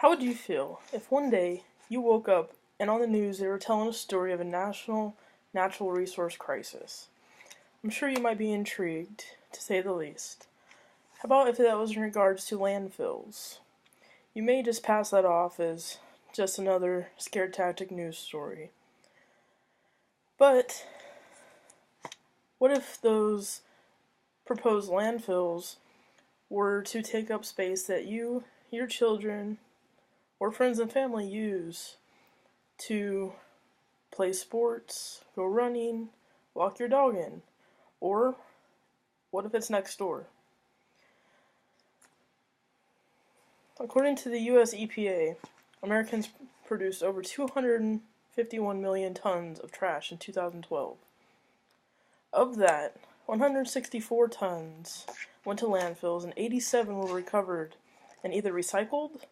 How would you feel if one day you woke up and on the news they were telling a story of a national natural resource crisis? I'm sure you might be intrigued, to say the least. How about if that was in regards to landfills? You may just pass that off as just another scare tactic news story. But what if those proposed landfills were to take up space that you, your children, or friends and family use to play sports, go running, walk your dog in? Or what if it's next door? According to the US EPA, Americans produced over 251 million tons of trash in 2012. Of that, 164 tons went to landfills and 87 were recovered and either recycled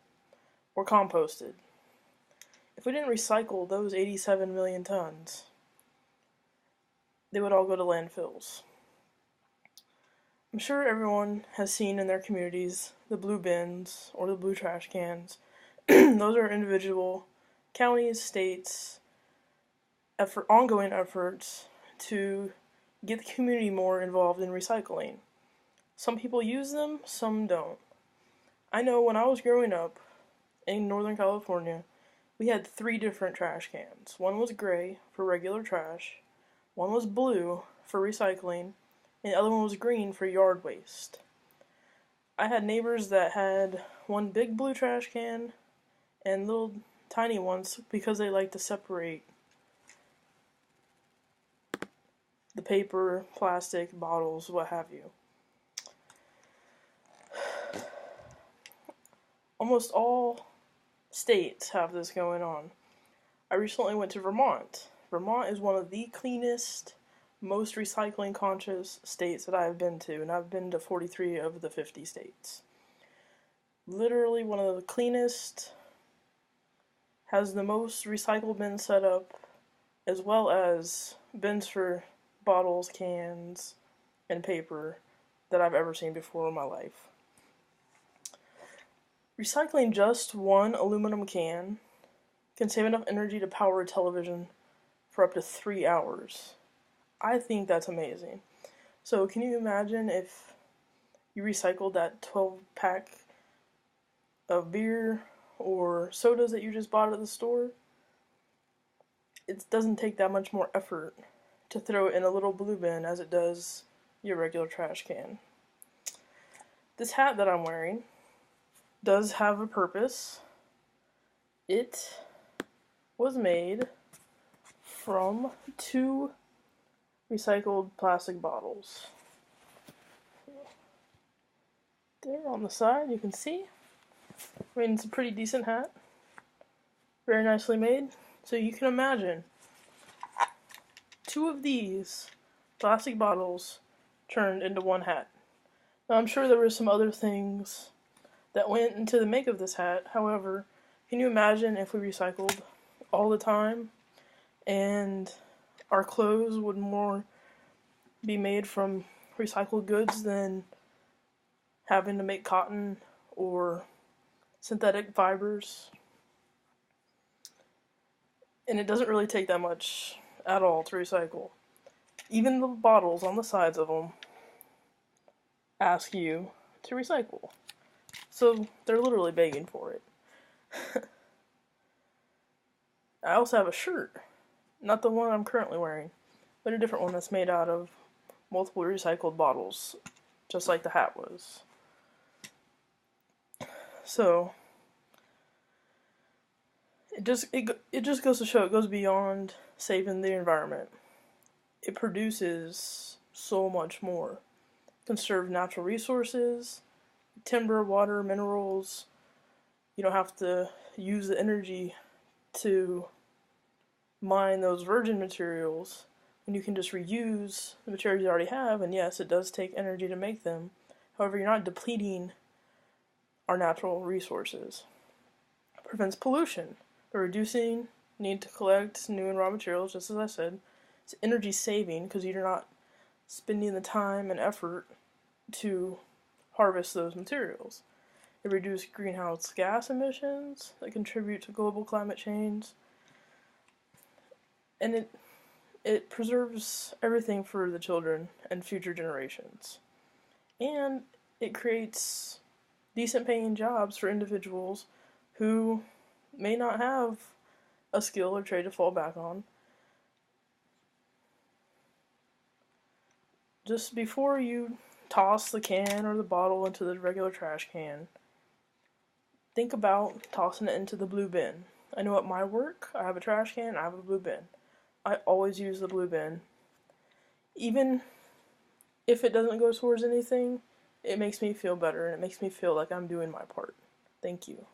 or composted. If we didn't recycle those 87 million tons, they would all go to landfills. I'm sure everyone has seen in their communities the blue bins or the blue trash cans. Those are individual counties, states, ongoing efforts to get the community more involved in recycling. Some people use them, some don't. I know when I was growing up in Northern California, we had 3 different trash cans. One was gray for regular trash, one was blue for recycling, and the other one was green for yard waste. I had neighbors that had one big blue trash can and little tiny ones because they like to separate the paper, plastic, bottles, what have you. Almost all states have this going on. I recently went to Vermont. Vermont is one of the cleanest, most recycling conscious states that I've been to, and I've been to 43 of the 50 states. Literally one of the cleanest, has the most recycle bins set up, as well as bins for bottles, cans, and paper that I've ever seen before in my life. Recycling just one aluminum can can save enough energy to power a television for up to 3 hours. I think that's amazing. So can you imagine if you recycled that 12-pack of beer or sodas that you just bought at the store? It doesn't take that much more effort to throw it in a little blue bin as it does your regular trash can. This hat that I'm wearing does have a purpose. It was made from 2 recycled plastic bottles. There on the side, you can see. I mean, it's a pretty decent hat. Very nicely made. So you can imagine 2 of these plastic bottles turned into one hat. Now, I'm sure there were some other things that went into the make of this hat. However, can you imagine if we recycled all the time and our clothes would more be made from recycled goods than having to make cotton or synthetic fibers? And it doesn't really take that much at all to recycle. Even the bottles on the sides of them ask you to recycle. So they're literally begging for it. I also have a shirt. Not the one I'm currently wearing, but a different one that's made out of multiple recycled bottles, just like the hat was. So it just goes to show it goes beyond saving the environment. It produces so much more. Conserve natural resources, timber, water, minerals. You don't have to use the energy to mine those virgin materials, and you can just reuse the materials you already have. And yes, it does take energy to make them. However, you're not depleting our natural resources. It prevents pollution by reducing need to collect new and raw materials, just as I said. It's energy saving because you're not spending the time and effort to harvest those materials. It reduces greenhouse gas emissions that contribute to global climate change. And it preserves everything for the children and future generations. And it creates decent paying jobs for individuals who may not have a skill or trade to fall back on. Just before you toss the can or the bottle into the regular trash can, think about tossing it into the blue bin. I know at my work, I have a trash can, I have a blue bin. I always use the blue bin. Even if it doesn't go towards anything, it makes me feel better and it makes me feel like I'm doing my part. Thank you.